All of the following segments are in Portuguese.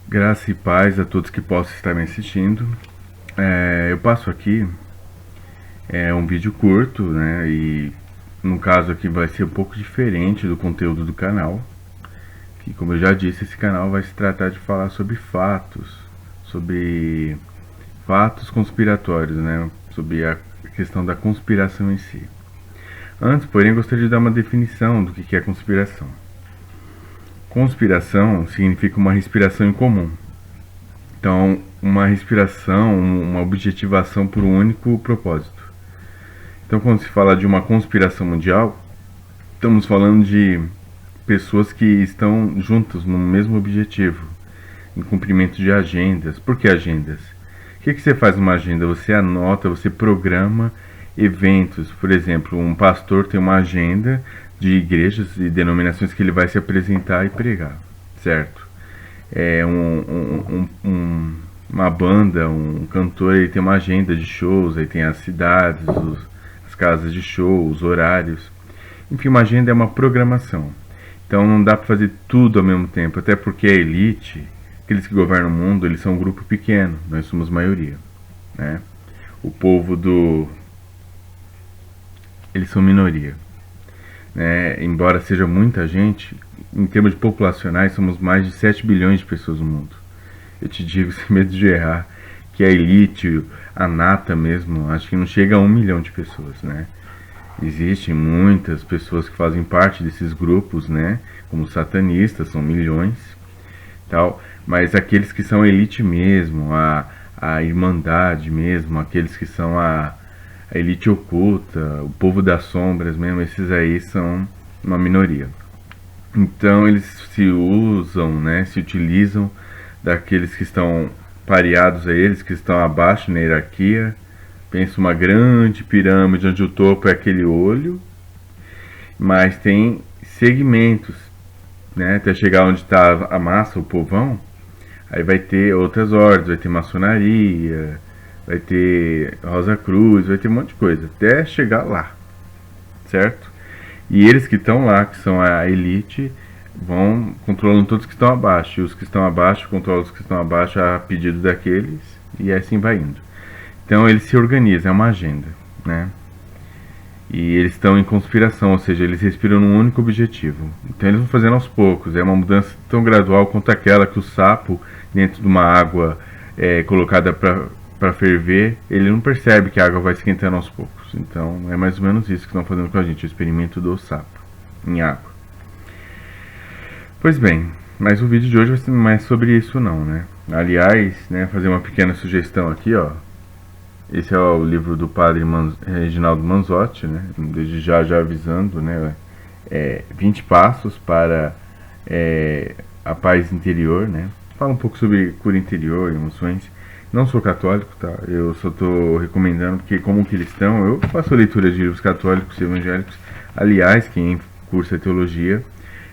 Graça e paz a todos que possam estar me assistindo. Eu passo aqui um vídeo curto, né? E no caso aqui vai ser um pouco diferente do conteúdo do canal. Que, como eu já disse, esse canal vai se tratar de falar sobre fatos conspiratórios, né? Sobre a questão da conspiração em si. Antes, porém, gostaria de dar uma definição do que é conspiração. Conspiração significa uma respiração em comum. Então, uma respiração, uma objetivação por um único propósito. Então, quando se fala de uma conspiração mundial, estamos falando de pessoas que estão juntas no mesmo objetivo, em cumprimento de agendas. Por que agendas? O que você faz numa agenda? Você anota, você programa eventos. Por exemplo, um pastor tem uma agenda de igrejas e denominações que ele vai se apresentar e pregar, certo? Uma banda, um cantor, ele tem uma agenda de shows, aí tem as cidades, as casas de show, os horários. Enfim, uma agenda é uma programação. Então não dá para fazer tudo ao mesmo tempo, até porque a elite, aqueles que governam o mundo, eles são um grupo pequeno, nós somos maioria, né? O povo eles são minoria, né? Embora seja muita gente, em termos de populacionais, somos mais de 7 bilhões de pessoas no mundo. Eu te digo, sem medo de errar, que a elite, a nata mesmo, acho que não chega a 1 milhão de pessoas, né? Existem muitas pessoas que fazem parte desses grupos, né? Como satanistas, são milhões, tal. Mas aqueles que são a elite mesmo, a irmandade mesmo, aqueles que são a elite oculta, o povo das sombras mesmo, esses aí são uma minoria. Então eles se usam, né? Se utilizam daqueles que estão pareados a eles, que estão abaixo na hierarquia. Pensa uma grande pirâmide onde o topo é aquele olho, mas tem segmentos, né, até chegar onde está a massa, o povão. Aí vai ter outras ordens, vai ter maçonaria, vai ter Rosa Cruz, vai ter um monte de coisa, até chegar lá, certo? E eles que estão lá, que são a elite, vão controlando todos que estão abaixo, e os que estão abaixo controlam os que estão abaixo a pedido daqueles, e assim vai indo. Então eles se organizam, é uma agenda, né? E eles estão em conspiração, ou seja, eles respiram num único objetivo. Então eles vão fazendo aos poucos, é uma mudança tão gradual quanto aquela que o sapo, dentro de uma água colocada para ferver, ele não percebe que a água vai esquentando aos poucos. Então é mais ou menos isso que estão fazendo com a gente, o experimento do sapo em água. Pois bem, mas o vídeo de hoje vai ser mais sobre isso não, né? Aliás, né, fazer uma pequena sugestão aqui, ó. Esse é o livro do padre Reginaldo Manzotti, né? Desde já avisando, né? 20 passos para a paz interior, né? Fala um pouco sobre cura interior, emoções. Não sou católico, tá? Eu só estou recomendando porque, como cristão, eu faço leitura de livros católicos e evangélicos. Aliás, quem cursa teologia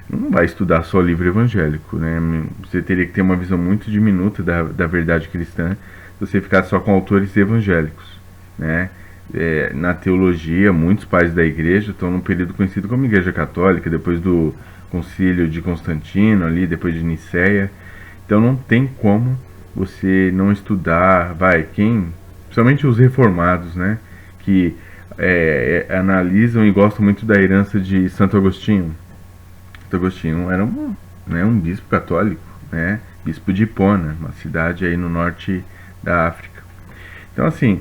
não vai estudar só livro evangélico, né? Você teria que ter uma visão muito diminuta da verdade cristã se você ficar só com autores evangélicos, né? Na teologia, muitos pais da igreja estão num período conhecido como Igreja Católica, depois do concílio de Constantino, ali, depois de Nicéia. Então não tem como você não estudar, principalmente os reformados, né? Que analisam e gostam muito da herança de Santo Agostinho. Santo Agostinho era um bispo católico, né? Bispo de Hipona, uma cidade aí no norte da África. Então, assim,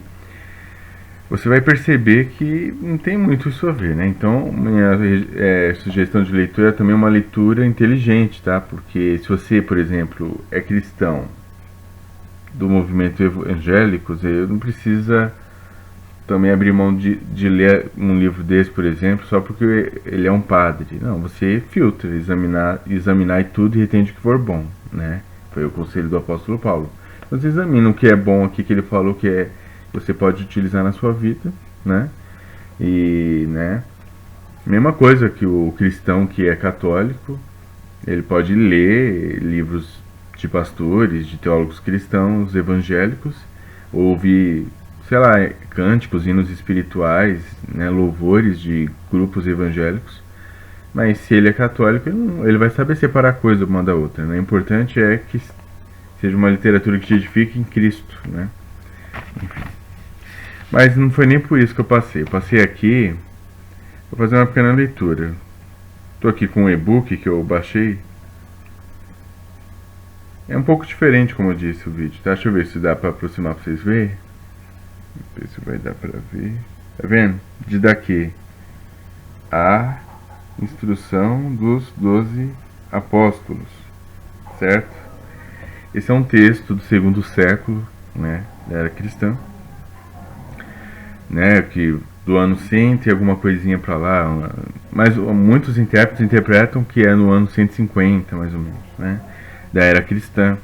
você vai perceber que não tem muito isso a ver, né? Então, minha sugestão de leitura é também uma leitura inteligente, tá? Porque se você, por exemplo, é cristão do movimento evangélico, você não precisa também abrir mão de ler um livro desse, por exemplo, só porque ele é um padre. Não, você filtra, examinar tudo e retende o que for bom, né? Foi o conselho do apóstolo Paulo. Você examina o que é bom aqui que ele falou que você pode utilizar na sua vida, né? E, né? Mesma coisa que o cristão que é católico, ele pode ler livros de pastores, de teólogos cristãos, evangélicos, ouvir, sei lá, cânticos, hinos espirituais, né, louvores de grupos evangélicos. Mas se ele é católico, ele vai saber separar a coisa uma da outra, né? O importante é que seja uma literatura que te edifique em Cristo, né? Enfim. Mas não foi nem por isso que eu passei. Eu passei aqui para fazer uma pequena leitura. Estou aqui com um e-book que eu baixei. É um pouco diferente, como eu disse, o vídeo, tá? Deixa eu ver se dá para aproximar para vocês verem. Ver se vai dar para ver. Tá vendo? De daqui. A instrução dos 12 apóstolos. Certo? Esse é um texto do segundo século, né, da era cristã, né, que do ano 100 tem alguma coisinha para lá, mas muitos intérpretes interpretam que é no ano 150, mais ou menos, né, da era cristã.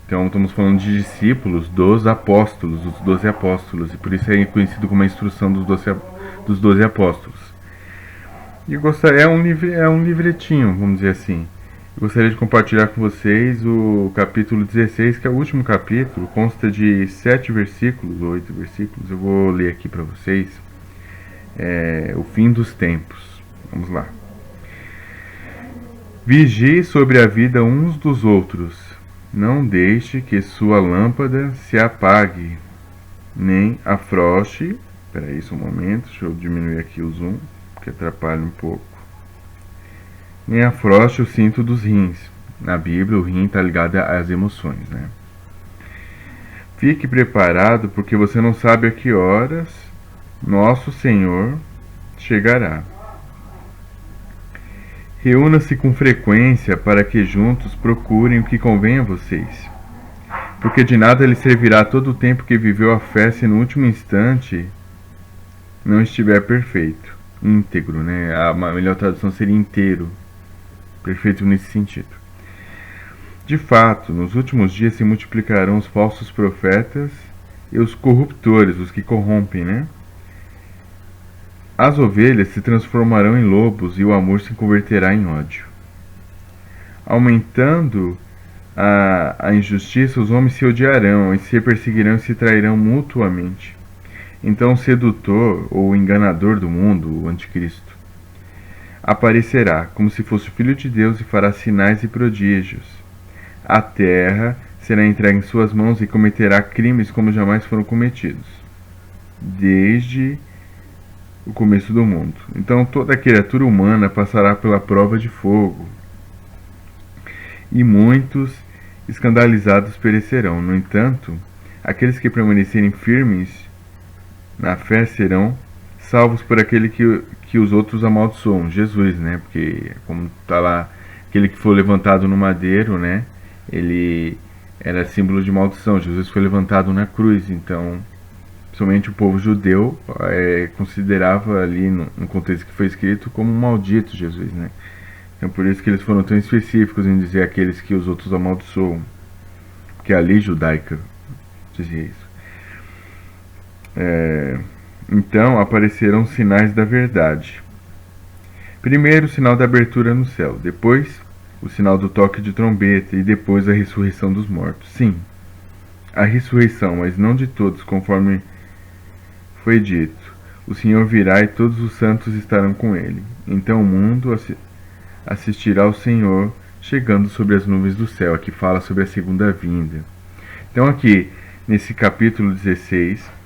Então estamos falando de discípulos dos apóstolos, dos 12 apóstolos, e por isso é conhecido como a instrução dos 12 apóstolos. E eu gostaria, é um livretinho, vamos dizer assim. Eu gostaria de compartilhar com vocês o capítulo 16, que é o último capítulo, consta de 7 versículos, 8 versículos. Eu vou ler aqui para vocês. O fim dos tempos. Vamos lá. Vigie sobre a vida uns dos outros. Não deixe que sua lâmpada se apague, nem afrouxe. Espera aí só um momento, deixa eu diminuir aqui o zoom, que atrapalha um pouco. Nem afrouxe o cinto dos rins. Na Bíblia, o rim está ligado às emoções, né? Fique preparado, porque você não sabe a que horas nosso Senhor chegará. Reúna-se com frequência para que juntos procurem o que convém a vocês. Porque de nada lhe servirá todo o tempo que viveu a fé se no último instante não estiver perfeito. Íntegro, né? A melhor tradução seria inteiro. Perfeito nesse sentido. De fato, nos últimos dias se multiplicarão os falsos profetas e os corruptores, os que corrompem, né? As ovelhas se transformarão em lobos e o amor se converterá em ódio. Aumentando a injustiça, os homens se odiarão e se perseguirão e se trairão mutuamente. Então o sedutor ou o enganador do mundo, o anticristo, aparecerá como se fosse o Filho de Deus e fará sinais e prodígios. A terra será entregue em suas mãos e cometerá crimes como jamais foram cometidos, desde o começo do mundo. Então toda criatura humana passará pela prova de fogo, e muitos escandalizados perecerão. No entanto, aqueles que permanecerem firmes na fé serão salvos por aquele que os outros amaldiçoam, Jesus, né? Porque, como está lá, aquele que foi levantado no madeiro, né? Ele era símbolo de maldição. Jesus foi levantado na cruz, então, somente o povo judeu considerava ali, no contexto que foi escrito, como um maldito Jesus, né? Então, por isso que eles foram tão específicos em dizer aqueles que os outros amaldiçoam, porque a lei judaica dizia isso. Então apareceram sinais da verdade. Primeiro o sinal da abertura no céu, depois o sinal do toque de trombeta e depois a ressurreição dos mortos. Sim, a ressurreição, mas não de todos, conforme foi dito. O Senhor virá e todos os santos estarão com ele. Então o mundo assistirá ao Senhor chegando sobre as nuvens do céu. Aqui fala sobre a segunda vinda. Então aqui, nesse capítulo 16,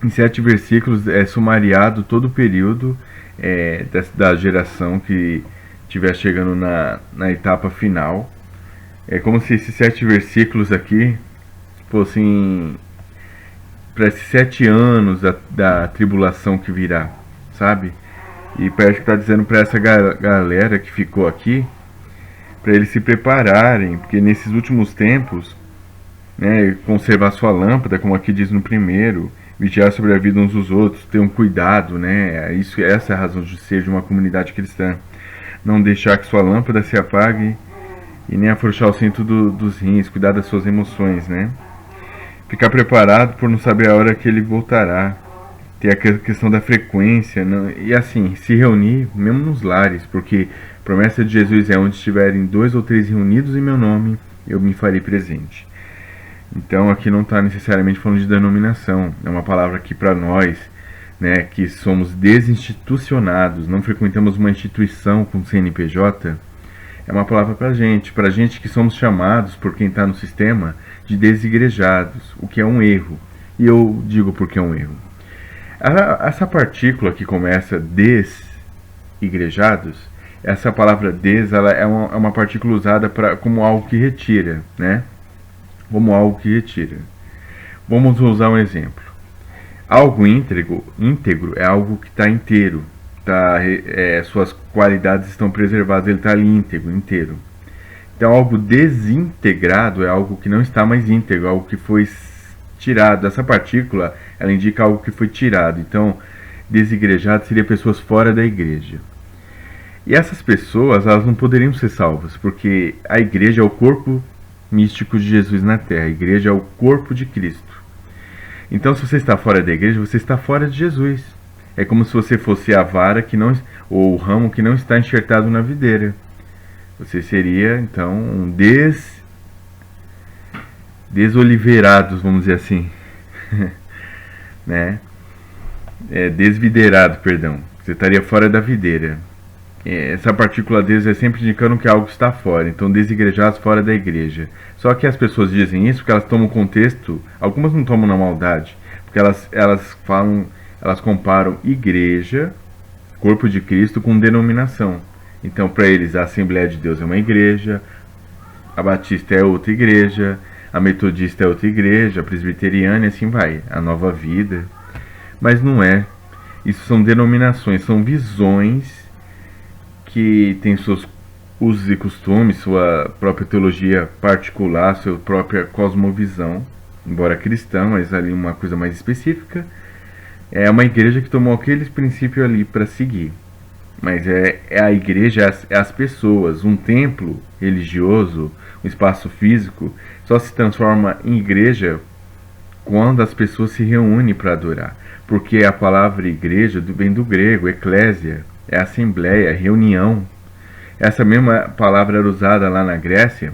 em 7 versículos é sumariado todo o período da geração que estiver chegando na etapa final. É como se esses 7 versículos aqui fossem para esses 7 anos da tribulação que virá, sabe? E parece que está dizendo para essa galera que ficou aqui, para eles se prepararem, porque nesses últimos tempos, né, conservar sua lâmpada, como aqui diz no primeiro, vigiar sobre a vida uns dos outros, ter um cuidado, né? Essa é a razão de ser de uma comunidade cristã. Não deixar que sua lâmpada se apague e nem afrouxar o cinto dos rins, cuidar das suas emoções, né? Ficar preparado por não saber a hora que ele voltará. Ter a questão da frequência, não? E assim, se reunir mesmo nos lares, porque a promessa de Jesus é: onde estiverem 2 ou 3 reunidos em meu nome, eu me farei presente. Então aqui não está necessariamente falando de denominação, é uma palavra aqui para nós, né, que somos desinstitucionados, não frequentamos uma instituição com CNPJ, é uma palavra para gente que somos chamados por quem está no sistema de desigrejados, o que é um erro. E eu digo porque é um erro. Essa partícula que começa desigrejados, essa palavra des, ela é uma partícula usada como algo que retira, né? Como algo que retira. Vamos usar um exemplo. Algo íntegro é algo que está inteiro, suas qualidades estão preservadas, ele está ali íntegro, inteiro. Então, algo desintegrado é algo que não está mais íntegro, algo que foi tirado. Essa partícula, ela indica algo que foi tirado. Então, desigrejado seria pessoas fora da igreja. E essas pessoas, elas não poderiam ser salvas, porque a igreja é o corpo místico de Jesus na terra. A igreja é o corpo de Cristo. Então, se você está fora da igreja, você está fora de Jesus. É como se você fosse a vara que não, ou o ramo que não está enxertado na videira. Você seria, então, um desoliveirados, vamos dizer assim. Né? Desvideirado, perdão. Você estaria fora da videira. Essa partícula des é sempre indicando que algo está fora. Então, desigrejados fora da igreja. Só que as pessoas dizem isso porque elas tomam contexto. Algumas não tomam na maldade. Porque elas comparam igreja, corpo de Cristo, com denominação. Então, para eles, a Assembleia de Deus é uma igreja, a Batista é outra igreja, a Metodista é outra igreja, a Presbiteriana e assim vai, a Nova Vida. Mas não é. Isso são denominações, são visões que têm seus usos e costumes, sua própria teologia particular, sua própria cosmovisão, embora cristã, mas ali uma coisa mais específica. É uma igreja que tomou aqueles princípios ali para seguir. Mas a igreja, as pessoas. Um templo religioso, um espaço físico, só se transforma em igreja quando as pessoas se reúnem para adorar. Porque a palavra igreja vem do grego, eclésia, é assembleia, reunião. Essa mesma palavra era usada lá na Grécia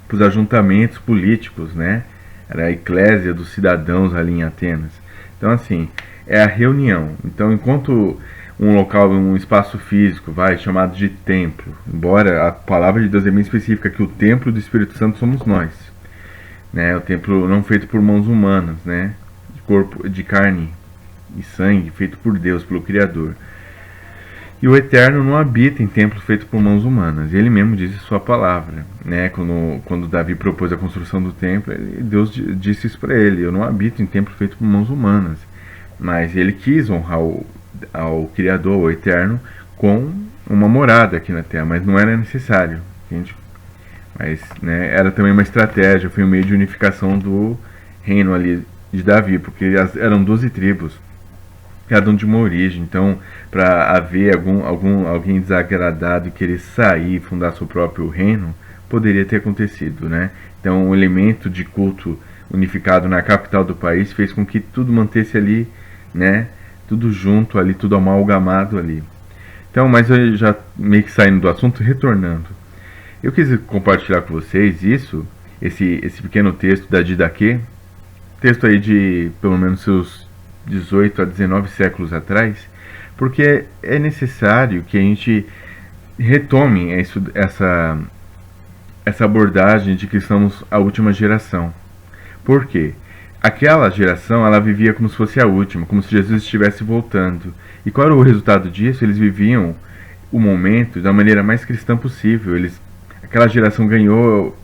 para os ajuntamentos políticos, né? Era a eclésia dos cidadãos ali em Atenas. Então, assim, é a reunião. Então, enquanto um local, um espaço físico, chamado de templo, embora a palavra de Deus é bem específica, que o templo do Espírito Santo somos nós, né? O templo não feito por mãos humanas, né? De corpo, de carne e sangue, feito por Deus, pelo Criador. E o Eterno não habita em templo feito por mãos humanas. Ele mesmo diz em sua palavra, né? Quando Davi propôs a construção do templo, Deus disse isso para ele: eu não habito em templo feito por mãos humanas. Mas ele quis honrar ao Criador, ao Eterno, com uma morada aqui na Terra, mas não era necessário, entende? Mas, né, era também uma estratégia, foi um meio de unificação do reino ali de Davi, porque eram 12 tribos, cada um de uma origem. Então, para haver alguém desagradado e querer sair e fundar seu próprio reino, poderia ter acontecido, né? Então, o elemento de culto unificado na capital do país fez com que tudo mantesse ali, né? Tudo junto ali, tudo amalgamado ali. Então, mas eu já meio que saindo do assunto, retornando. Eu quis compartilhar com vocês esse pequeno texto da Didaquê, texto aí de pelo menos seus 18 a 19 séculos atrás, porque é necessário que a gente retome essa abordagem de que somos a última geração. Por quê? Aquela geração, ela vivia como se fosse a última, como se Jesus estivesse voltando. E qual era o resultado disso? Eles viviam o momento da maneira mais cristã possível. Aquela geração ganhou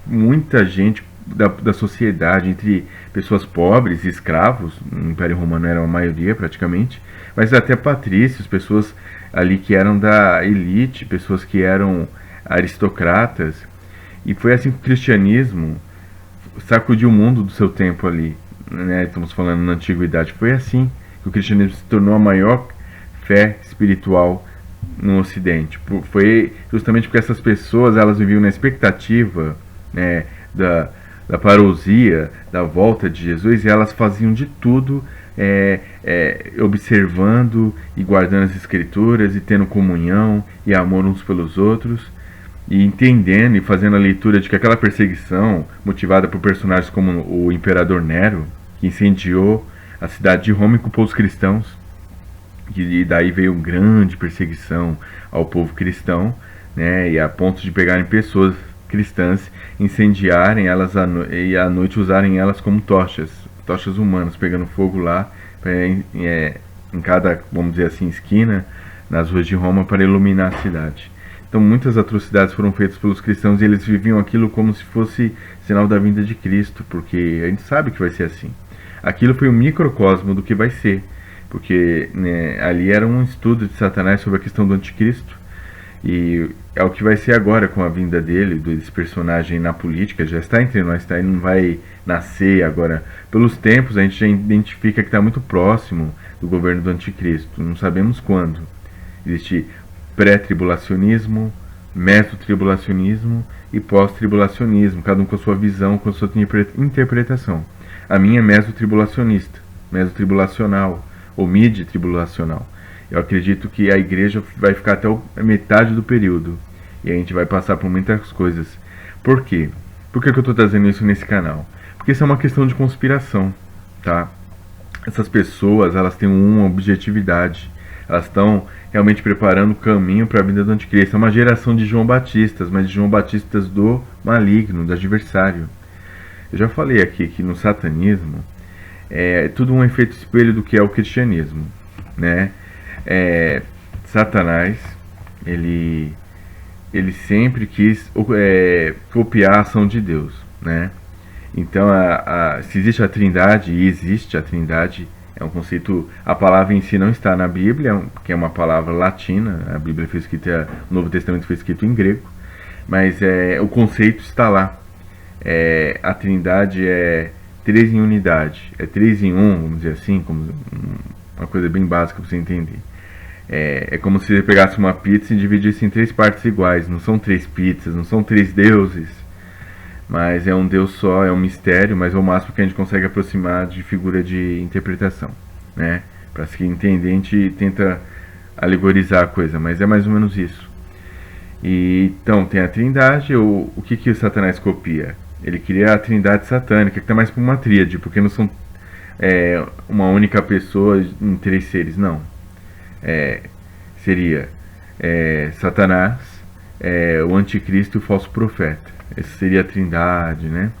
muita gente da sociedade, entre pessoas pobres e escravos. No Império Romano era a maioria praticamente, mas até patrícios, pessoas ali que eram da elite, pessoas que eram aristocratas. E foi assim que o cristianismo sacudiu o mundo do seu tempo ali, né? Estamos falando na antiguidade. Foi assim que o cristianismo se tornou a maior fé espiritual no Ocidente. Foi justamente porque essas pessoas, elas viviam na expectativa, né, da parousia, da volta de Jesus, e elas faziam de tudo, observando e guardando as escrituras e tendo comunhão e amor uns pelos outros, e entendendo e fazendo a leitura de que aquela perseguição, motivada por personagens como o imperador Nero, que incendiou a cidade de Roma e culpou os cristãos, e daí veio grande perseguição ao povo cristão, né, e a ponto de pegarem pessoas cristãs, incendiarem elas e à noite usarem elas como tochas humanas, pegando fogo lá em cada, vamos dizer assim, esquina nas ruas de Roma para iluminar a cidade. Então muitas atrocidades foram feitas pelos cristãos e eles viviam aquilo como se fosse sinal da vinda de Cristo, porque a gente sabe que vai ser assim. Aquilo foi um microcosmo do que vai ser, porque né, ali era um estudo de Satanás sobre a questão do anticristo, e é o que vai ser agora com a vinda dele, desse personagem na política, já está entre nós, tá? Ele não vai nascer agora. Pelos tempos a gente já identifica que está muito próximo do governo do anticristo, não sabemos quando. Existe pré-tribulacionismo, meso-tribulacionismo e pós-tribulacionismo, cada um com a sua visão, com a sua interpretação. A minha é meso-tribulacionista, meso-tribulacional ou mid-tribulacional. Eu acredito que a igreja vai ficar até a metade do período e a gente vai passar por muitas coisas. Por quê? Por que eu estou trazendo isso nesse canal? Porque isso é uma questão de conspiração, tá? Essas pessoas, elas têm uma objetividade. Elas estão realmente preparando o caminho para a vinda do anticristo. É uma geração de João Batistas, mas de João Batistas do maligno, do adversário. Eu já falei aqui que no satanismo é tudo um efeito espelho do que é o cristianismo, né? Satanás, ele sempre quis copiar a ação de Deus, né? Então, se existe a Trindade, e existe a Trindade, é um conceito, a palavra em si não está na Bíblia, que é uma palavra latina, a Bíblia foi escrita, o Novo Testamento foi escrito em grego, mas o conceito está lá. A Trindade é 3 em unidade, é 3 em 1, vamos dizer assim, como uma coisa bem básica para você entender. É como se você pegasse uma pizza e dividisse em 3 partes iguais. Não são 3 pizzas, não são 3 deuses, mas é um Deus só, é um mistério, mas é o máximo que a gente consegue aproximar de figura de interpretação, né? Para se entender, a gente tenta alegorizar a coisa, mas é mais ou menos isso. E então tem a Trindade. O que o Satanás copia? Ele cria a Trindade satânica, que está mais para uma tríade, porque não são uma única pessoa em 3 seres, não. Seria Satanás, o anticristo e o falso profeta. Essa seria a Trindade, né?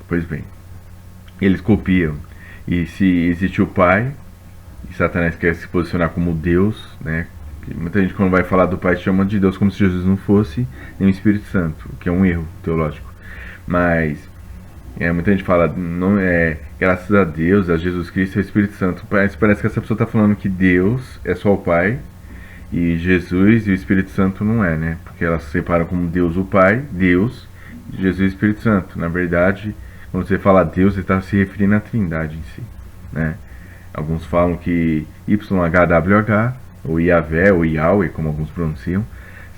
Pois bem, eles copiam. E se existe o Pai, e Satanás quer se posicionar como Deus, né? Muita gente, quando vai falar do Pai, chama de Deus como se Jesus não fosse nem o Espírito Santo, o que é um erro teológico. Mas muita gente fala, não graças a Deus, a Jesus Cristo e ao Espírito Santo. Parece que essa pessoa está falando que Deus é só o Pai e Jesus e o Espírito Santo não é, né? Porque elas se separam como Deus o Pai, Deus, Jesus e o Espírito Santo. Na verdade, quando você fala Deus, você está se referindo à Trindade em si, né? Alguns falam que YHWH, ou Yahvé, ou Yahweh, como alguns pronunciam,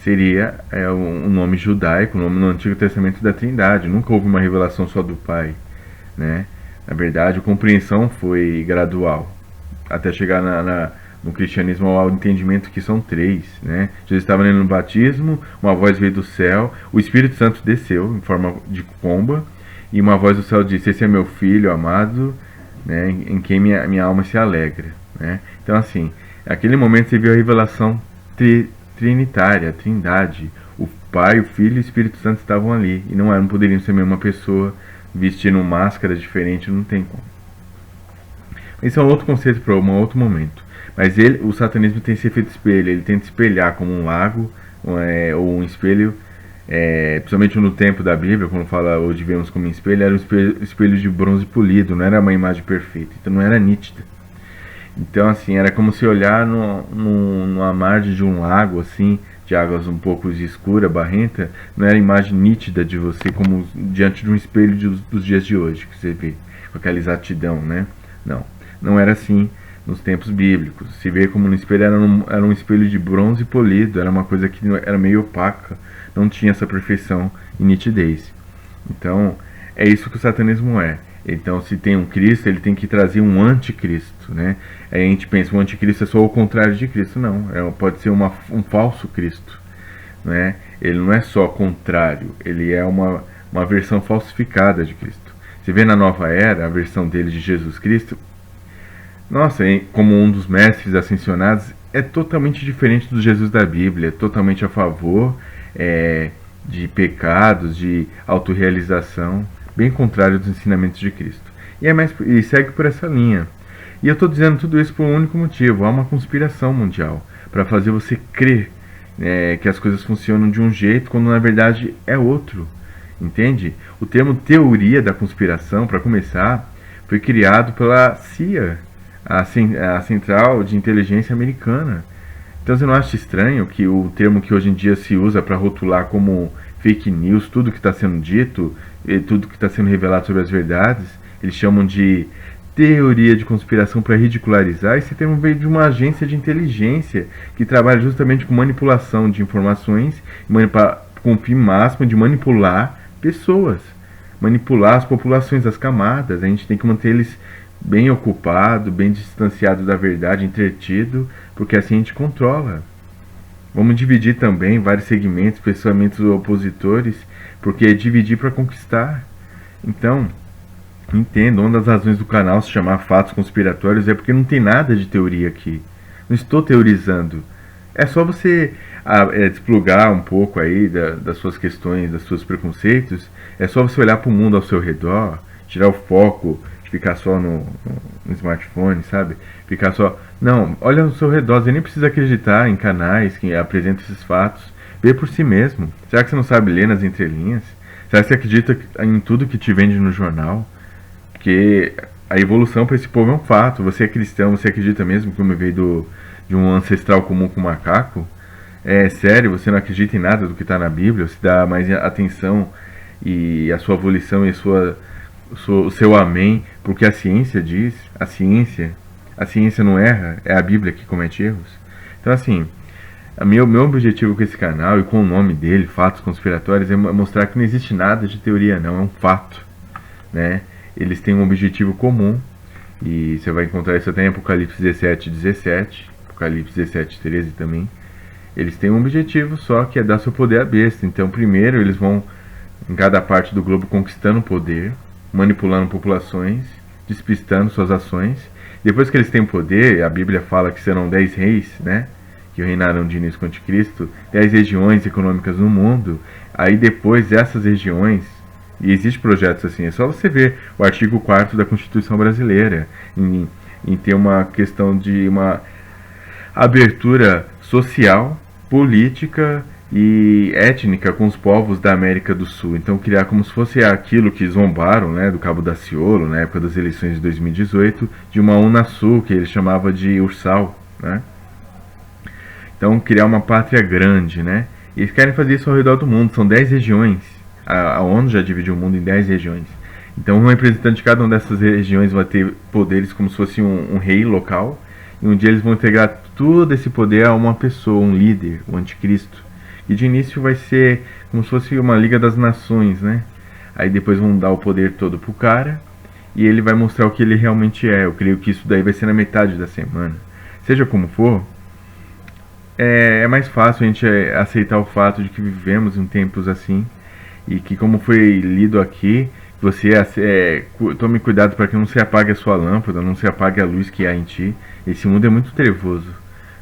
seria um nome judaico, um nome no Antigo Testamento da Trindade. Nunca houve uma revelação só do Pai, né? Na verdade, a compreensão foi gradual, até chegar no cristianismo ao entendimento que são 3, né? Jesus estava lendo no batismo, uma voz veio do céu, o Espírito Santo desceu em forma de pomba, e uma voz do céu disse: esse é meu filho amado, né, em quem minha alma se alegra, né? Então, assim, naquele momento você viu a revelação trinitária, a Trindade. O Pai, o Filho e o Espírito Santo estavam ali, e não poderiam ser a mesma pessoa vestindo máscara diferente, não tem como. Esse é um outro conceito para um outro momento. Mas o satanismo tem esse efeito espelho, ele tenta espelhar como um lago, ou um espelho, principalmente no tempo da Bíblia, quando fala hoje vemos como um espelho, era um espelho de bronze polido, não era uma imagem perfeita, então não era nítida. Então, assim, era como se olhar numa margem de um lago, assim, de águas um pouco escura, barrenta, não era imagem nítida de você como diante de um espelho dos dias de hoje, que você vê, com aquela exatidão, né? Não era assim nos tempos bíblicos. Se vê como no espelho, era um espelho de bronze polido, era uma coisa que era meio opaca, não tinha essa perfeição e nitidez. Então, é isso que o satanismo é. Então, se tem um Cristo, ele tem que trazer um anticristo, né? Aí a gente pensa, o anticristo é só o contrário de Cristo. Não, pode ser um falso Cristo, né? Ele não é só contrário, ele é uma versão falsificada de Cristo. Você vê na Nova Era, a versão dele de Jesus Cristo, nossa, como um dos mestres ascensionados, é totalmente diferente do Jesus da Bíblia, é totalmente a favor, de pecados, de autorrealização, bem contrário dos ensinamentos de Cristo. E segue por essa linha. E eu estou dizendo tudo isso por um único motivo: há uma conspiração mundial para fazer você crer que as coisas funcionam de um jeito quando na verdade é outro. Entende? O termo teoria da conspiração, para começar, foi criado pela CIA, a Central de Inteligência Americana. Então você não acha estranho que o termo que hoje em dia se usa para rotular como fake news tudo que está sendo dito, e tudo que está sendo revelado sobre as verdades, eles chamam de teoria de conspiração para ridicularizar? Esse termo veio de uma agência de inteligência que trabalha justamente com manipulação de informações, com o fim máximo de manipular pessoas, manipular as populações, as camadas. A gente tem que manter eles bem ocupados, bem distanciados da verdade, entretido, porque assim a gente controla. Vamos dividir também vários segmentos, pensamentos opositores, porque é dividir para conquistar. Então, entendo, uma das razões do canal se chamar Fatos Conspiratórios é porque não tem nada de teoria aqui. Não estou teorizando. É só você desplugar um pouco aí das suas questões, dos seus preconceitos. É só você olhar para o mundo ao seu redor, tirar o foco de ficar só no smartphone, sabe? Ficar só... Não, olha ao seu redor, você nem precisa acreditar em canais que apresentam esses fatos. Vê por si mesmo. Será que você não sabe ler nas entrelinhas? Será que você acredita em tudo que te vende no jornal? Porque a evolução para esse povo é um fato. Você é cristão, você acredita mesmo que o homem veio de um ancestral comum com macaco? É sério, você não acredita em nada do que está na Bíblia? Você dá mais atenção e a sua volição e o seu amém porque a ciência diz? A ciência não erra, é a Bíblia que comete erros. Então assim, meu objetivo com esse canal e com o nome dele, Fatos Conspiratórios, é mostrar que não existe nada de teoria não, é um fato, né? Eles têm um objetivo comum, e você vai encontrar isso até em Apocalipse 17:17, Apocalipse 17:13 também. Eles têm um objetivo só, que é dar seu poder à besta. Então primeiro eles vão em cada parte do globo conquistando poder, manipulando populações, despistando suas ações. Depois que eles têm poder, a Bíblia fala que serão 10 reis, né, que reinarão de início com o anticristo, 10 regiões econômicas no mundo. Aí depois essas regiões, e existem projetos assim, é só você ver o artigo 4º da Constituição Brasileira, em ter uma questão de uma abertura social, política e étnica com os povos da América do Sul. Então criar como se fosse aquilo que zombaram, né, do Cabo Daciolo, na época das eleições de 2018, de uma Unasul, que ele chamava de Ursal, né? Então criar uma pátria grande, né? E eles querem fazer isso ao redor do mundo, são 10 regiões. A ONU já dividiu o mundo em 10 regiões. Então um representante de cada uma dessas regiões vai ter poderes como se fosse um rei local, e um dia eles vão entregar todo esse poder a uma pessoa, um líder, o anticristo. E de início vai ser como se fosse uma Liga das Nações, né? Aí depois vão dar o poder todo pro cara, e ele vai mostrar o que ele realmente é. Eu creio que isso daí vai ser na metade da semana. Seja como for, é mais fácil a gente aceitar o fato de que vivemos em tempos assim, e que, como foi lido aqui, você tome cuidado para que não se apague a sua lâmpada, não se apague a luz que há em ti. Esse mundo é muito trevoso.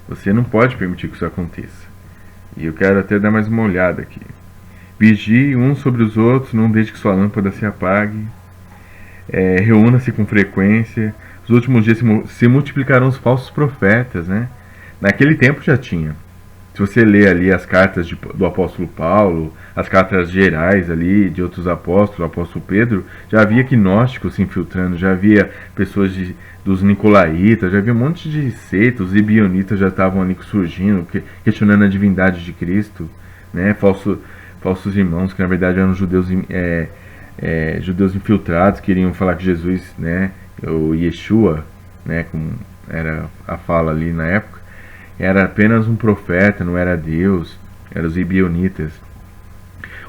Você não pode permitir que isso aconteça. E eu quero até dar mais uma olhada aqui. Vigie uns sobre os outros, não deixe que sua lâmpada se apague. Reúna-se com frequência. Nos últimos dias se multiplicarão os falsos profetas, né? Naquele tempo já tinha. Se você ler ali as cartas do apóstolo Paulo, as cartas gerais ali de outros apóstolos, o apóstolo Pedro, já havia gnósticos se infiltrando, já havia pessoas dos nicolaítas, já havia um monte de seitas, os ibionitas já estavam ali surgindo, questionando a divindade de Cristo, né? Falsos irmãos, que na verdade eram judeus infiltrados, queriam falar que Jesus, né, o Yeshua, né, como era a fala ali na época, era apenas um profeta, não era Deus, eram os ibionitas.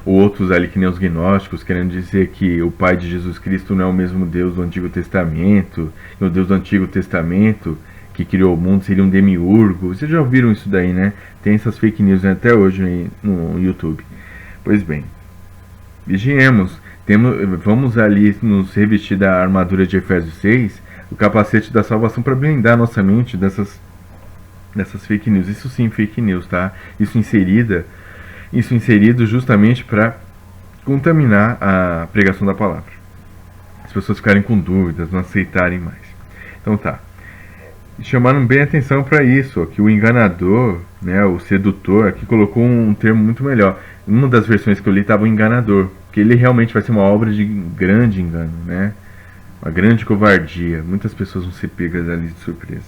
Outros ali que nem os gnósticos, querendo dizer que o Pai de Jesus Cristo não é o mesmo Deus do Antigo Testamento, que o Deus do Antigo Testamento que criou o mundo seria um demiurgo. Vocês já ouviram isso daí, né? Tem essas fake news até hoje aí no YouTube. Pois bem, vigiemos. Vamos ali nos revestir da armadura de Efésios 6, o capacete da salvação, para blindar nossa mente dessas fake news. Isso sim, fake news, tá? Isso inserida isso inserido justamente para contaminar a pregação da palavra. As pessoas ficarem com dúvidas, não aceitarem mais. Então tá. Chamaram bem atenção para isso, ó, que o enganador, né, o sedutor, aqui colocou um termo muito melhor. Uma das versões que eu li estava o enganador, que ele realmente vai ser uma obra de grande engano, né? Uma grande covardia. Muitas pessoas vão ser pegas ali de surpresa.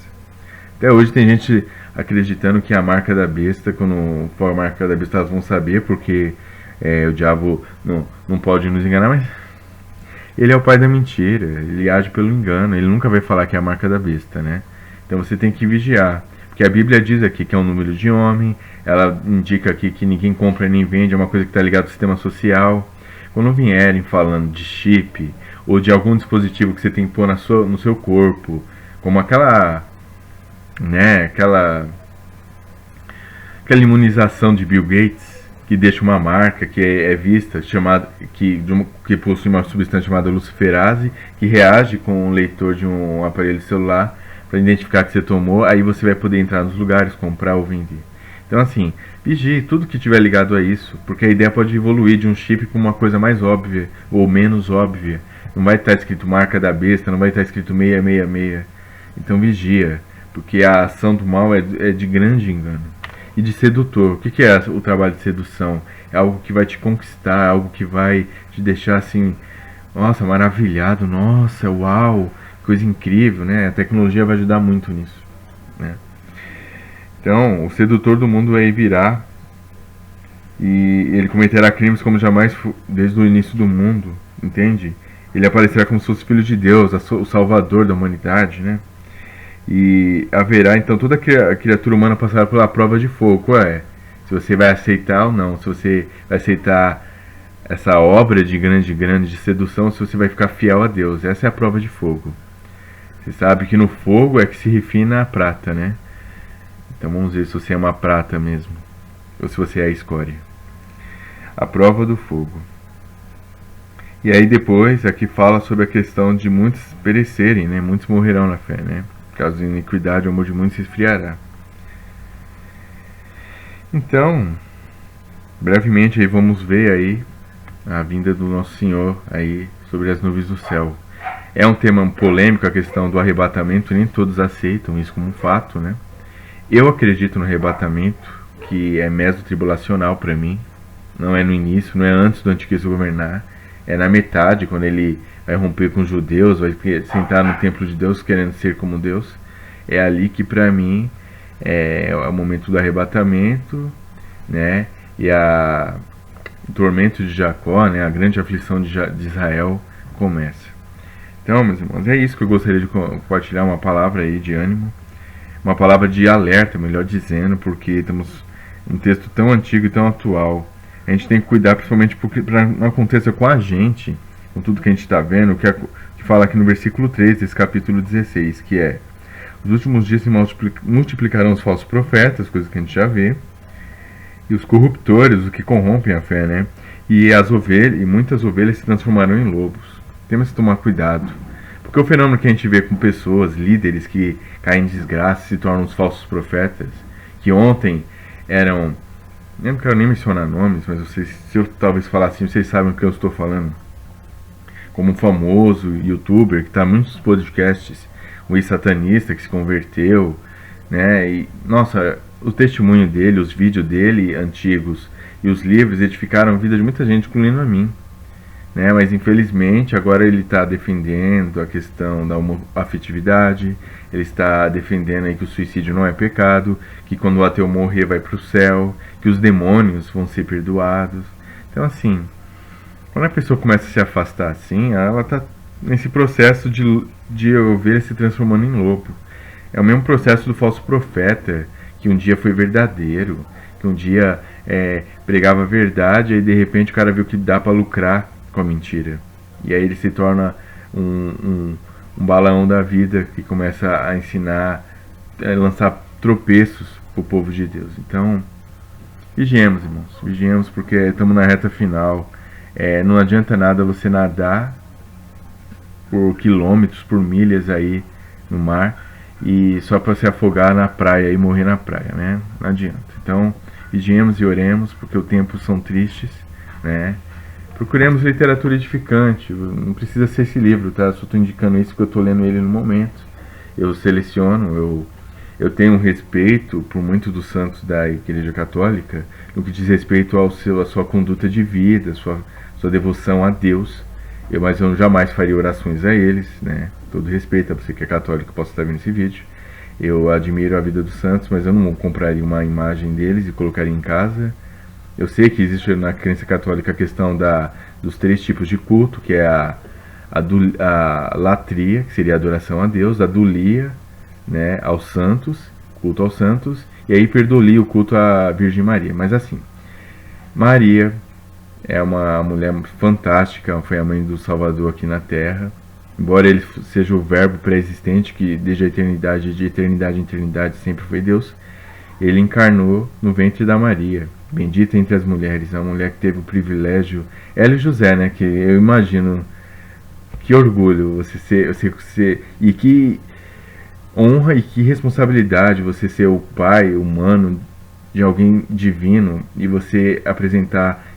Até hoje tem gente acreditando que a marca da besta, quando for a marca da besta, elas vão saber, porque o diabo não pode nos enganar, mas ele é o pai da mentira, ele age pelo engano, ele nunca vai falar que é a marca da besta, né? Então você tem que vigiar, porque a Bíblia diz aqui que é um número de homem, ela indica aqui que ninguém compra nem vende, é uma coisa que está ligada ao sistema social. Quando vierem falando de chip, ou de algum dispositivo que você tem que pôr no seu corpo, como aquela imunização de Bill Gates, que deixa uma marca que é vista, que possui uma substância chamada luciferase, que reage com o leitor de um aparelho celular para identificar que você tomou, aí você vai poder entrar nos lugares, comprar ou vender. Então assim, vigie tudo que tiver ligado a isso, porque a ideia pode evoluir de um chip para uma coisa mais óbvia ou menos óbvia. Não vai estar escrito marca da besta, não vai estar escrito 666. Então vigia, porque a ação do mal é de grande engano. E de sedutor. O que é o trabalho de sedução? É algo que vai te conquistar, algo que vai te deixar assim, nossa, maravilhado, nossa, uau, coisa incrível, né? A tecnologia vai ajudar muito nisso, né? Então, o sedutor do mundo aí virá e ele cometerá crimes como jamais desde o início do mundo, entende? Ele aparecerá como se fosse filho de Deus, o salvador da humanidade, né? E haverá então toda a criatura humana passará pela prova de fogo. Qual é? Se você vai aceitar ou não, se você vai aceitar essa obra de grande sedução, se você vai ficar fiel a Deus. Essa é a prova de fogo. Você sabe que no fogo é que se refina a prata, né? Então vamos ver se você é uma prata mesmo, ou se você é a escória. A prova do fogo. E aí depois aqui fala sobre a questão de muitos perecerem, né? Muitos morrerão na fé, né? Por causa da iniquidade, o amor de muitos se esfriará. Então, brevemente aí vamos ver aí a vinda do nosso Senhor aí sobre as nuvens do céu. É um tema polêmico a questão do arrebatamento, nem todos aceitam isso como um fato, né? Eu acredito no arrebatamento, que é mesotribulacional para mim. Não é no início, não é antes do anticristo governar. É na metade, quando ele vai romper com os judeus, vai sentar no templo de Deus querendo ser como Deus. É ali que para mim é o momento do arrebatamento, né? E o tormento de Jacó, né? A grande aflição de Israel começa. Então, meus irmãos, é isso que eu gostaria de compartilhar, uma palavra aí de ânimo, uma palavra de alerta, melhor dizendo, porque temos um texto tão antigo e tão atual. A gente tem que cuidar, principalmente para não aconteça com a gente, com tudo que a gente está vendo, que fala aqui no versículo 3 desse capítulo 16, que é: os últimos dias se multiplicarão os falsos profetas, coisa que a gente já vê, e os corruptores, os que corrompem a fé, né? E muitas ovelhas se transformarão em lobos. Temos que tomar cuidado, porque o fenômeno que a gente vê com pessoas, líderes que caem em desgraça, se tornam os falsos profetas, que ontem eram, eu não quero nem mencionar nomes, mas se eu talvez falar assim, vocês sabem o que eu estou falando, como um famoso youtuber que está em muitos podcasts, o ex-satanista que se converteu, né? E nossa, o testemunho dele, os vídeos dele antigos e os livros edificaram a vida de muita gente, incluindo a mim, né? Mas infelizmente agora ele está defendendo a questão da homoafetividade, ele está defendendo aí que o suicídio não é pecado, que quando o ateu morrer vai para o céu, que os demônios vão ser perdoados. Então assim, quando a pessoa começa a se afastar assim, ela está nesse processo de ovelha se transformando em lobo. É o mesmo processo do falso profeta, que um dia foi verdadeiro, que um dia pregava a verdade, e de repente o cara viu que dá para lucrar com a mentira. E aí ele se torna um balão da vida que começa a ensinar, a lançar tropeços para o povo de Deus. Então, vigiemos, irmãos, vigiemos, porque estamos na reta final. Não adianta nada você nadar por quilômetros, por milhas aí no mar, e só para se afogar na praia e morrer na praia, né? Não adianta. Então, vigiemos e oremos, porque os tempos são tristes, né? Procuremos literatura edificante, não precisa ser esse livro, tá? Só estou indicando isso porque eu estou lendo ele no momento. Eu seleciono, eu tenho um respeito por muitos dos santos da Igreja Católica, no que diz respeito à sua conduta de vida, sua devoção a Deus. Mas eu jamais faria orações a eles, né? Todo respeito a você que é católico que possa estar vendo esse vídeo. Eu admiro a vida dos santos, mas eu não compraria uma imagem deles e colocaria em casa. Eu sei que existe na crença católica a questão dos 3 tipos de culto, que é a latria, que seria a adoração a Deus, a dulia, né, aos santos, culto aos santos, e a hiperdulia, o culto à Virgem Maria. Mas assim, Maria é uma mulher fantástica, foi a mãe do Salvador aqui na Terra. Embora ele seja o verbo pré-existente, que desde a eternidade, de eternidade em eternidade sempre foi Deus, ele encarnou no ventre da Maria, bendita entre as mulheres, a mulher que teve o privilégio, ela e José, né, que eu imagino, que orgulho você ser, e que honra e que responsabilidade você ser o pai humano de alguém divino e você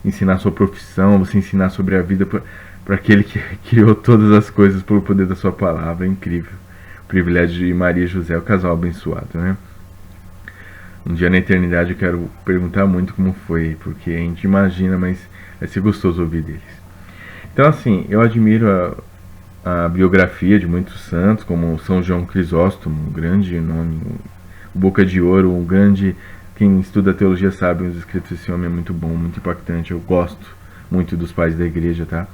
ensinar sua profissão, você ensinar sobre a vida para aquele que criou todas as coisas pelo poder da sua palavra. É incrível. O privilégio de Maria e José, o casal abençoado, né? Um dia na eternidade eu quero perguntar muito como foi, porque a gente imagina, mas vai ser gostoso ouvir deles. Então assim, eu admiro a biografia de muitos santos, como São João Crisóstomo, um grande nome, o Boca de Ouro, um grande... Quem estuda teologia sabe, os escritos desse homem é muito bom, muito impactante. Eu gosto muito dos pais da igreja, tá?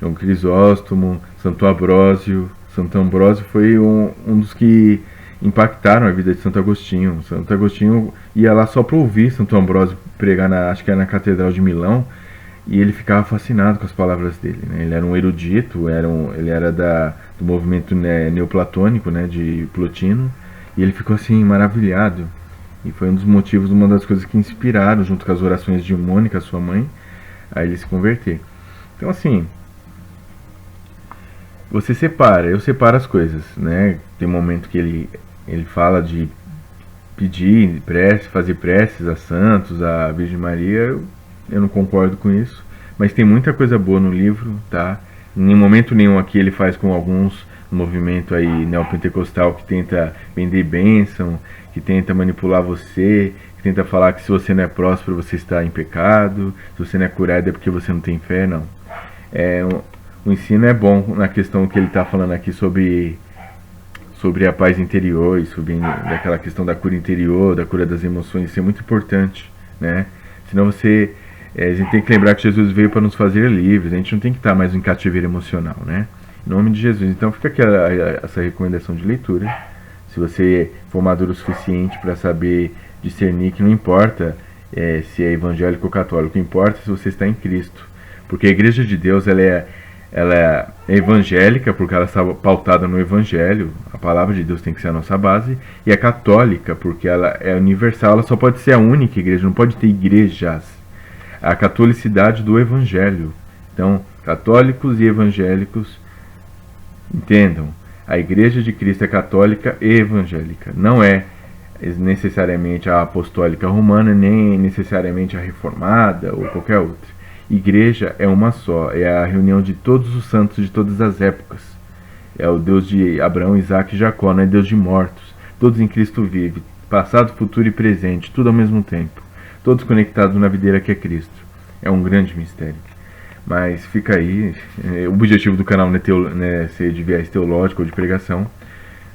João Crisóstomo, Santo Ambrósio. Santo Ambrósio foi um dos que impactaram a vida de Santo Agostinho. Santo Agostinho ia lá só para ouvir Santo Ambrósio pregar, acho que era na Catedral de Milão, e ele ficava fascinado com as palavras dele, né? Ele era um erudito, ele era do movimento, né, neoplatônico, né, de Plotino, e ele ficou assim maravilhado. E foi um dos motivos, uma das coisas que inspiraram, junto com as orações de Mônica, sua mãe, a ele se converter. Então assim, eu separo as coisas, né? Tem um momento que ele fala de pedir fazer preces a santos, a Virgem Maria. Eu não concordo com isso, mas tem muita coisa boa no livro, tá? Em momento nenhum aqui ele faz com alguns movimento aí neopentecostal que tenta vender bênção, que tenta manipular você, que tenta falar que se você não é próspero você está em pecado, se você não é curado é porque você não tem fé. Não. O ensino é bom na questão que ele está falando aqui sobre a paz interior e sobre daquela questão da cura interior, da cura das emoções. Isso é muito importante, né? Senão a gente tem que lembrar que Jesus veio para nos fazer livres, a gente não tem que estar mais em cativeiro emocional, né? Em nome de Jesus. Então fica aqui essa recomendação de leitura. Se você for maduro o suficiente para saber discernir que não importa se é evangélico ou católico, importa se você está em Cristo. Porque a Igreja de Deus ela é evangélica porque ela está pautada no Evangelho, a palavra de Deus tem que ser a nossa base, e é católica porque ela é universal, ela só pode ser a única igreja, não pode ter igrejas. A catolicidade do Evangelho. Então, católicos e evangélicos, entendam, a Igreja de Cristo é católica e evangélica, não é necessariamente a apostólica romana, nem necessariamente a reformada ou qualquer outra. Igreja é uma só, é a reunião de todos os santos de todas as épocas. É o Deus de Abraão, Isaac e Jacó, não é Deus de mortos. Todos em Cristo vivem, passado, futuro e presente, tudo ao mesmo tempo. Todos conectados na videira que é Cristo. É um grande mistério. Mas fica aí, o objetivo do canal não é ser de viés teológico ou de pregação,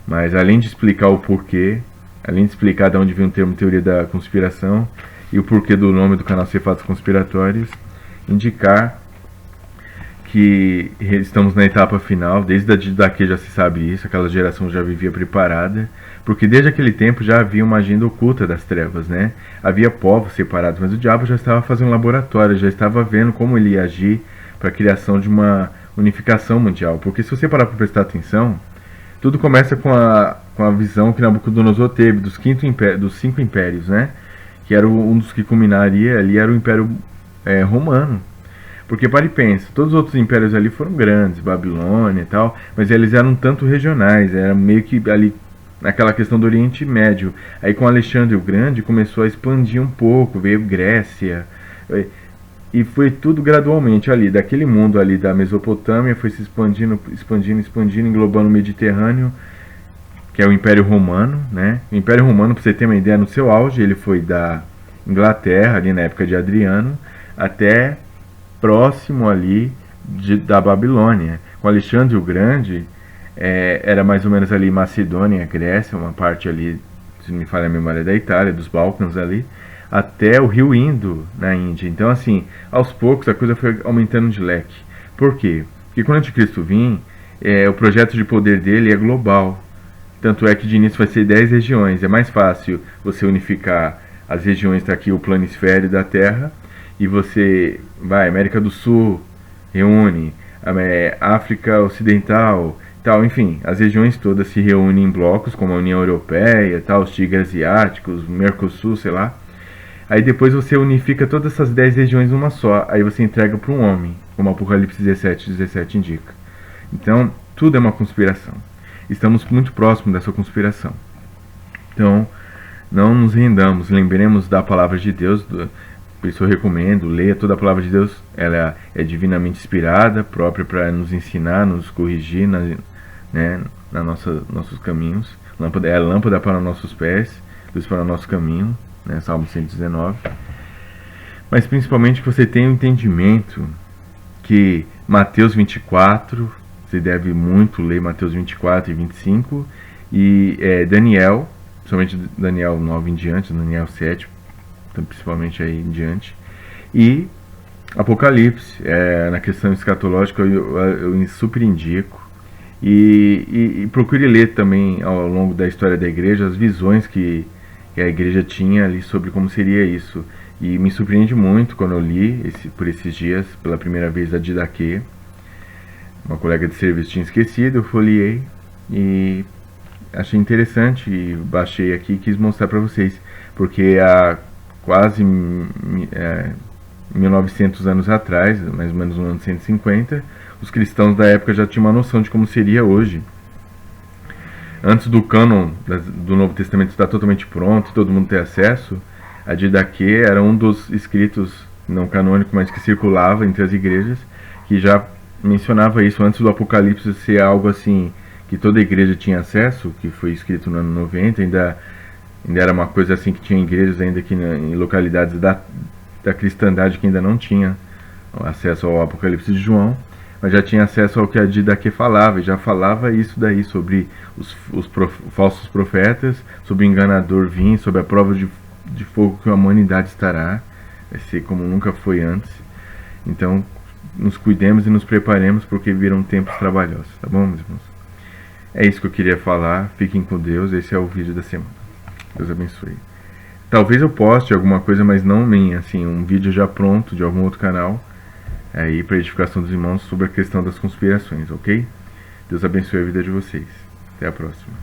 mas além de explicar o porquê, além de explicar de onde vem o termo teoria da conspiração e o porquê do nome do canal ser Fatos Conspiratórios, indicar que estamos na etapa final. Desde daqui já se sabe isso, aquela geração já vivia preparada, porque desde aquele tempo já havia uma agenda oculta das trevas, né? Havia povos separados, mas o diabo já estava fazendo laboratório, já estava vendo como ele ia agir para a criação de uma unificação mundial. Porque se você parar para prestar atenção, tudo começa com a visão que Nabucodonosor teve dos 5 impérios, né? Que era um dos que culminaria ali, era o Império Romano. Porque para e pensa, todos os outros impérios ali foram grandes, Babilônia e tal, mas eles eram tanto regionais, era meio que ali naquela questão do Oriente Médio. Aí com Alexandre o Grande começou a expandir um pouco, veio Grécia, e foi tudo gradualmente ali, daquele mundo ali da Mesopotâmia, foi se expandindo, expandindo, expandindo, englobando o Mediterrâneo, que é o Império Romano, né? O Império Romano, para você ter uma ideia, no seu auge, ele foi da Inglaterra, ali na época de Adriano, até próximo ali da Babilônia. Com Alexandre o Grande, era mais ou menos ali Macedônia, Grécia, uma parte ali, se não me falha a memória, da Itália, dos Balcãs ali, até o rio Indo, na Índia. Então, assim, aos poucos a coisa foi aumentando de leque. Por quê? Porque quando o Anticristo vir, o projeto de poder dele é global. Tanto é que de início vai ser 10 regiões. É mais fácil você unificar as regiões, está aqui o planisfério da Terra, e você vai, América do Sul, reúne, África Ocidental, tal, enfim, as regiões todas se reúnem em blocos, como a União Europeia, tal, os tigres asiáticos, Mercosul, sei lá. Aí depois você unifica todas essas 10 regiões numa só, aí você entrega para um homem, como Apocalipse 17 indica. Então, tudo é uma conspiração. Estamos muito próximos dessa conspiração. Então, não nos rendamos, lembremos da palavra de Deus. Por isso eu recomendo, leia toda a palavra de Deus. Ela é divinamente inspirada, própria para nos ensinar, nos corrigir, né, nossos caminhos. É lâmpada para nossos pés, luz para o nosso caminho, né, Salmo 119. Mas principalmente que você tenha o entendimento que Mateus 24, você deve muito ler Mateus 24 e 25, e Daniel, principalmente Daniel 9 em diante, Daniel 7, então, principalmente aí em diante, e Apocalipse, na questão escatológica eu super indico, e procure ler também ao longo da história da igreja as visões que a igreja tinha ali sobre como seria isso, e me surpreende muito quando eu li por esses dias, pela primeira vez, a Didaquê. Uma colega de serviço tinha esquecido, eu folheei e achei interessante e baixei aqui e quis mostrar para vocês, porque há quase 1900 anos atrás, mais ou menos no ano 150, os cristãos da época já tinham uma noção de como seria hoje. Antes do cânon do Novo Testamento estar totalmente pronto, todo mundo ter acesso, a Didaquê era um dos escritos não canônicos, mas que circulava entre as igrejas, que já mencionava isso antes do Apocalipse ser algo assim que toda igreja tinha acesso, que foi escrito no ano 90, ainda era uma coisa assim que tinha igrejas ainda aqui em localidades da cristandade que ainda não tinha acesso ao Apocalipse de João, mas já tinha acesso ao que a Didaquê falava, e já falava isso daí sobre os falsos profetas, sobre o enganador vir, sobre a prova de fogo que a humanidade estará, vai ser como nunca foi antes. Então, nos cuidemos e nos preparemos, porque virão tempos trabalhosos, tá bom, meus irmãos? É isso que eu queria falar. Fiquem com Deus. Esse é o vídeo da semana. Deus abençoe. Talvez eu poste alguma coisa, mas não minha, assim, um vídeo já pronto de algum outro canal, aí para edificação dos irmãos, sobre a questão das conspirações, ok? Deus abençoe a vida de vocês. Até a próxima.